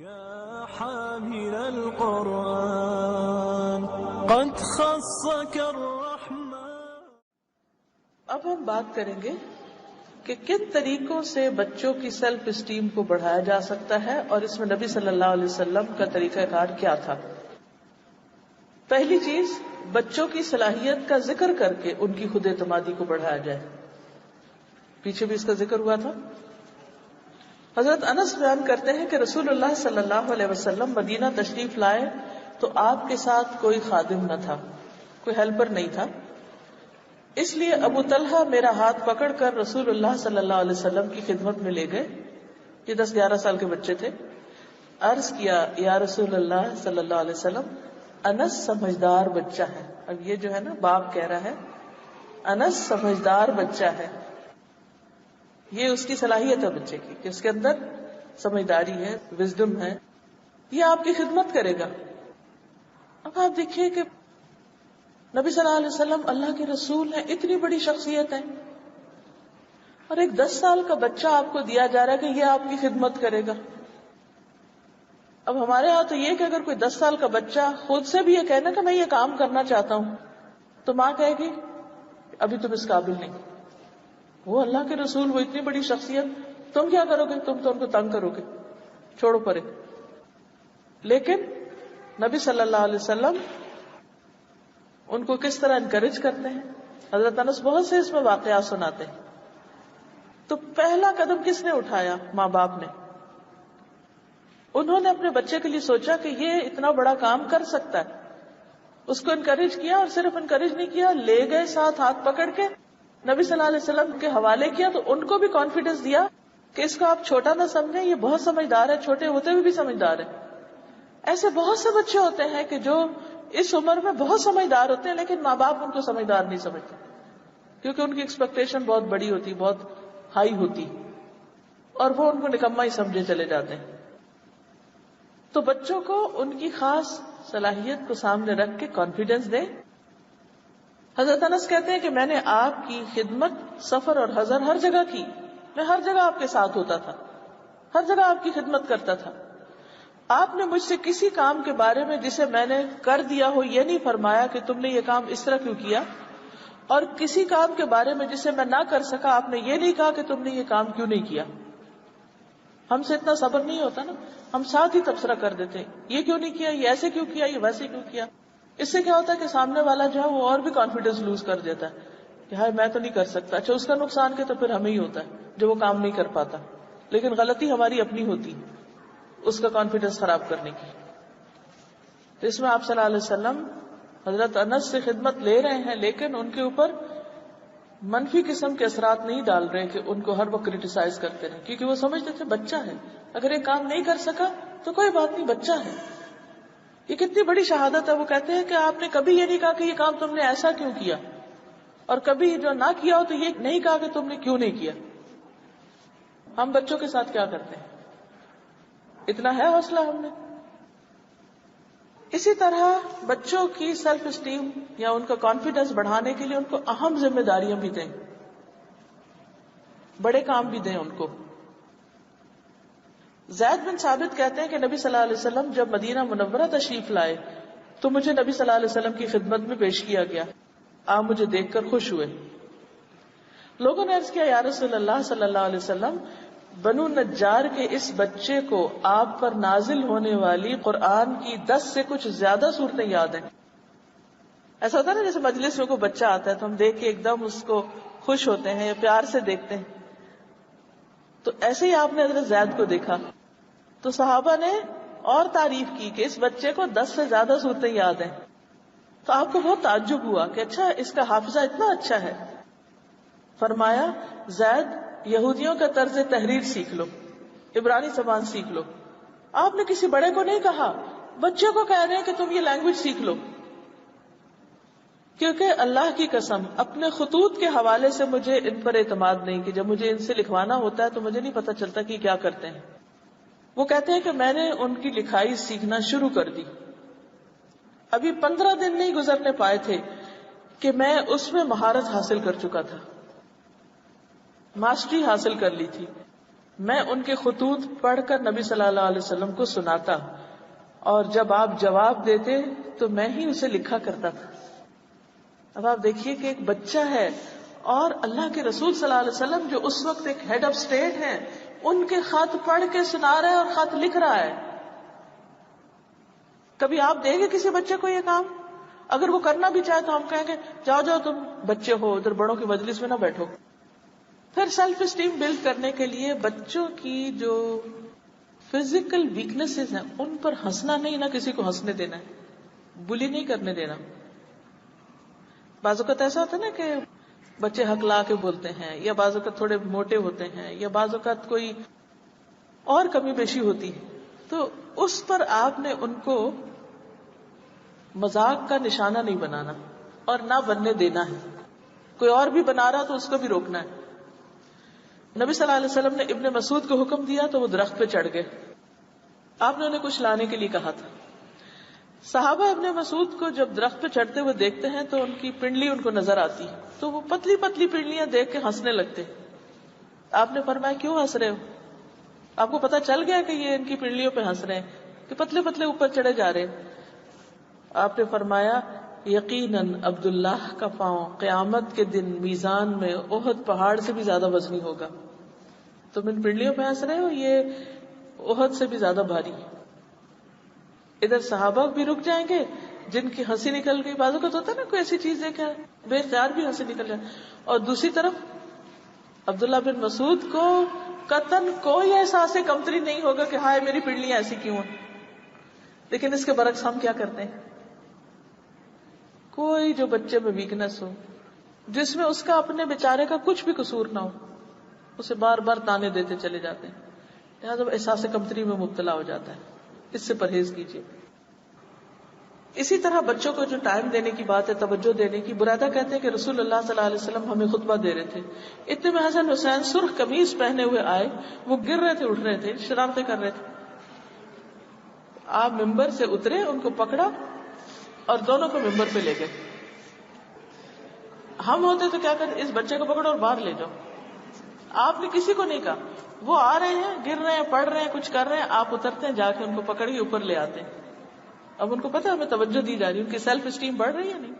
يا حامل القرآن قد خصك الرحمن. اب ہم بات کریں گے کہ کن طریقوں سے بچوں کی سیلف اسٹیم کو بڑھایا جا سکتا ہے اور اس میں نبی صلی اللہ علیہ وسلم کا طریقہ کار کیا تھا. پہلی چیز، بچوں کی صلاحیت کا ذکر کر کے ان کی خود اعتمادی کو بڑھایا جائے. پیچھے بھی اس کا ذکر ہوا تھا. حضرت انس بیان کرتے ہیں کہ رسول اللہ صلی اللہ علیہ وسلم مدینہ تشریف لائے تو آپ کے ساتھ کوئی خادم نہ تھا، کوئی ہیلپر نہیں تھا. اس لیے ابو طلحہ میرا ہاتھ پکڑ کر رسول اللہ صلی اللہ علیہ وسلم کی خدمت میں لے گئے. یہ 10-11 سال کے بچے تھے. عرض کیا، یا رسول اللہ صلی اللہ علیہ وسلم، انس سمجھدار بچہ ہے. اب یہ جو ہے نا، باپ کہہ رہا ہے انس سمجھدار بچہ ہے. یہ اس کی صلاحیت ہے بچے کی کہ اس کے اندر سمجھداری ہے، وزڈم ہے. یہ آپ کی خدمت کرے گا. اب آپ دیکھیے کہ نبی صلی اللہ علیہ وسلم اللہ کے رسول ہیں، اتنی بڑی شخصیت ہے، اور ایک 10 سال کا بچہ آپ کو دیا جا رہا ہے کہ یہ آپ کی خدمت کرے گا. اب ہمارے ہاں تو یہ کہ اگر کوئی 10 سال کا بچہ خود سے بھی یہ کہنا کہ میں یہ کام کرنا چاہتا ہوں، تو ماں کہے گی ابھی تم اس قابل نہیں. وہ اللہ کے رسول، وہ اتنی بڑی شخصیت، تم کیا کرو گے؟ تم تو ان کو تنگ کرو گے، چھوڑو پرے. لیکن نبی صلی اللہ علیہ وسلم ان کو کس طرح انکریج کرتے ہیں. حضرت انس بہت سے اس میں واقعات سناتے ہیں. تو پہلا قدم کس نے اٹھایا؟ ماں باپ نے. انہوں نے اپنے بچے کے لیے سوچا کہ یہ اتنا بڑا کام کر سکتا ہے، اس کو انکریج کیا. اور صرف انکریج نہیں کیا، لے گئے ساتھ ہاتھ پکڑ کے نبی صلی اللہ علیہ وسلم کے حوالے کیا. تو ان کو بھی کانفیڈنس دیا کہ اس کو آپ چھوٹا نہ سمجھیں، یہ بہت سمجھدار ہے، چھوٹے ہوتے ہوئے بھی سمجھدار ہے. ایسے بہت سے بچے ہوتے ہیں کہ جو اس عمر میں بہت سمجھدار ہوتے ہیں، لیکن ماں باپ ان کو سمجھدار نہیں سمجھتے، کیونکہ ان کی ایکسپیکٹیشن بہت بڑی ہوتی، بہت ہائی ہوتی، اور وہ ان کو نکما ہی سمجھے چلے جاتے ہیں. تو بچوں کو ان کی خاص صلاحیت کو سامنے رکھ کے کانفیڈنس دیں. حضرت انس کہتے ہیں کہ میں نے آپ کی خدمت سفر اور حضر ہر جگہ کی. میں ہر جگہ آپ کے ساتھ ہوتا تھا، ہر جگہ آپ کی خدمت کرتا تھا. آپ نے مجھ سے کسی کام کے بارے میں جسے میں نے کر دیا ہو یہ نہیں فرمایا کہ تم نے یہ کام اس طرح کیوں کیا، اور کسی کام کے بارے میں جسے میں نہ کر سکا آپ نے یہ نہیں کہا کہ تم نے یہ کام کیوں نہیں کیا. ہم سے اتنا صبر نہیں ہوتا نا، ہم ساتھ ہی تبصرہ کر دیتے ہیں، یہ کیوں نہیں کیا، یہ ایسے کیوں کیا، یہ ویسے کیوں کیا. اس سے کیا ہوتا ہے کہ سامنے والا جو ہے وہ اور بھی کانفیڈنس لوز کر دیتا ہے کہ ہائی میں تو نہیں کر سکتا. اچھا، اس کا نقصان کہ تو پھر ہمیں ہی ہوتا ہے جو وہ کام نہیں کر پاتا، لیکن غلطی ہماری اپنی ہوتی اس کا کانفیڈنس خراب کرنے کی. تو اس میں آپ صلی اللہ علیہ وسلم حضرت انس سے خدمت لے رہے ہیں، لیکن ان کے اوپر منفی قسم کے اثرات نہیں ڈال رہے کہ ان کو ہر وقت کریٹیسائز کرتے رہے، کیونکہ وہ سمجھتے تھے بچہ ہے، اگر یہ کام نہیں کر سکا تو کوئی بات نہیں، بچہ ہے. یہ کتنی بڑی شہادت ہے. وہ کہتے ہیں کہ آپ نے کبھی یہ نہیں کہا کہ یہ کام تم نے ایسا کیوں کیا، اور کبھی جو نہ کیا ہو تو یہ نہیں کہا کہ تم نے کیوں نہیں کیا. ہم بچوں کے ساتھ کیا کرتے ہیں؟ اتنا ہے حوصلہ ہم نے؟ اسی طرح بچوں کی سیلف اسٹیم یا ان کا کانفیڈنس بڑھانے کے لیے ان کو اہم ذمہ داریاں بھی دیں، بڑے کام بھی دیں ان کو. زید بن ثابت کہتے ہیں کہ نبی صلی اللہ علیہ وسلم جب مدینہ منورہ تشریف لائے تو مجھے نبی صلی اللہ علیہ وسلم کی خدمت میں پیش کیا گیا. آپ مجھے دیکھ کر خوش ہوئے. لوگوں نے عرض کیا، یا رسول اللہ صلی اللہ علیہ وسلم، بنو نجار کے اس بچے کو آپ پر نازل ہونے والی قرآن کی 10 سے کچھ زیادہ صورتیں یاد ہیں. ایسا ہوتا ہے نا جیسے مجلس میں کوئی بچہ آتا ہے تو ہم دیکھ کے ایک دم اس کو خوش ہوتے ہیں، پیار سے دیکھتے ہیں. تو ایسے ہی آپ نے حضرت زید کو دیکھا تو صحابہ نے اور تعریف کی کہ اس بچے کو 10 سے زیادہ صورتیں یاد ہیں. تو آپ کو بہت تعجب ہوا کہ اچھا اس کا حافظہ اتنا اچھا ہے. فرمایا، زید یہودیوں کا طرز تحریر سیکھ لو، عبرانی زبان سیکھ لو. آپ نے کسی بڑے کو نہیں کہا، بچے کو کہہ رہے ہیں کہ تم یہ لینگویج سیکھ لو. کیونکہ اللہ کی قسم اپنے خطوط کے حوالے سے مجھے ان پر اعتماد نہیں کہ جب مجھے ان سے لکھوانا ہوتا ہے تو مجھے نہیں پتا چلتا کہ کیا کرتے ہیں. وہ کہتے ہیں کہ میں نے ان کی لکھائی سیکھنا شروع کر دی. ابھی 15 دن نہیں گزرنے پائے تھے کہ میں اس میں مہارت حاصل کر چکا تھا، ماسٹری حاصل کر لی تھی. میں ان کے خطوط پڑھ کر نبی صلی اللہ علیہ وسلم کو سناتا، اور جب آپ جواب دیتے تو میں ہی اسے لکھا کرتا تھا. اب آپ دیکھیے کہ ایک بچہ ہے اور اللہ کے رسول صلی اللہ علیہ وسلم جو اس وقت ایک ہیڈ آف اسٹیٹ ہیں، ان کے خط پڑھ کے سنا رہا ہے اور خط لکھ رہا ہے. کبھی آپ دیں گے کسی بچے کو یہ کام؟ اگر وہ کرنا بھی چاہے تو ہم کہیں گے جاؤ جاؤ تم بچے ہو، ادھر بڑوں کی مجلس میں نہ بیٹھو. پھر سیلف اسٹیم بلڈ کرنے کے لیے بچوں کی جو فزیکل ویکنیسز ہیں ان پر ہنسنا نہیں، نہ کسی کو ہنسنے دینا ہے، بلی نہیں کرنے دینا. بعض اوقات ایسا ہوتا ہے نا کہ بچے ہکلا کے بولتے ہیں، یا بعض اوقات تھوڑے موٹے ہوتے ہیں، یا بعض اوقات کوئی اور کمی بیشی ہوتی ہے، تو اس پر آپ نے ان کو مذاق کا نشانہ نہیں بنانا اور نہ بننے دینا ہے. کوئی اور بھی بنا رہا تو اس کو بھی روکنا ہے. نبی صلی اللہ علیہ وسلم نے ابن مسعود کو حکم دیا تو وہ درخت پہ چڑھ گئے. آپ نے انہیں کچھ لانے کے لیے کہا تھا. صحابہ ابن مسعود کو جب درخت پہ چڑھتے ہوئے دیکھتے ہیں تو ان کی پنڈلی ان کو نظر آتی ہے، تو وہ پتلی پتلی پنڈلیاں دیکھ کے ہنسنے لگتے. آپ نے فرمایا کیوں ہنس رہے ہو؟ آپ کو پتا چل گیا کہ یہ ان کی پنڈلیوں پہ ہنس رہے ہیں کہ پتلے پتلے اوپر چڑھے جا رہے ہیں. آپ نے فرمایا یقیناً عبداللہ کا پاؤں قیامت کے دن میزان میں احد پہاڑ سے بھی زیادہ وزنی ہوگا. تم ان پنڈلیوں پہ ہنس رہے ہو، یہ احد سے بھی زیادہ بھاری. ادھر صحابہ بھی رک جائیں گے جن کی ہنسی نکل گئی. بازو کا تو ہوتا ہے نا کوئی ایسی چیز دیکھا بے اختیار بھی ہنسی نکل جائے. اور دوسری طرف عبداللہ بن مسعود کو قطعاً کوئی احساس کمتری نہیں ہوگا کہ ہائے میری پنڈلیاں ایسی کیوں ہیں. لیکن اس کے برعکس ہم کیا کرتے ہیں؟ کوئی جو بچے میں ویکنس ہو، جس میں اس کا اپنے بیچارے کا کچھ بھی قصور نہ ہو، اسے بار بار تانے دیتے چلے جاتے ہیں. لہٰذا احساس کمتری میں مبتلا ہو جاتا ہے. اس سے پرہیز کیجیے. اسی طرح بچوں کو جو ٹائم دینے کی بات ہے، توجہ دینے کی، بریدہ کہتے ہیں کہ رسول اللہ صلی اللہ علیہ وسلم ہمیں خطبہ دے رہے تھے. اتنے میں حسن حسین سرخ قمیض پہنے ہوئے آئے. وہ گر رہے تھے، اٹھ رہے تھے، شرارتیں کر رہے تھے. آپ ممبر سے اترے، ان کو پکڑا اور دونوں کو ممبر پہ لے گئے. ہم ہوتے تو کیا کرتے؟ اس بچے کو پکڑو اور باہر لے جاؤ. آپ نے کسی کو نہیں کہا. وہ آ رہے ہیں، گر رہے ہیں، پڑھ رہے ہیں، کچھ کر رہے ہیں، آپ اترتے ہیں، جا کے ان کو پکڑ کے اوپر لے آتے ہیں. اب ان کو پتا ہے ہمیں توجہ دی جا رہی ہے، ان کی سیلف اسٹیم بڑھ رہی ہے نہیں.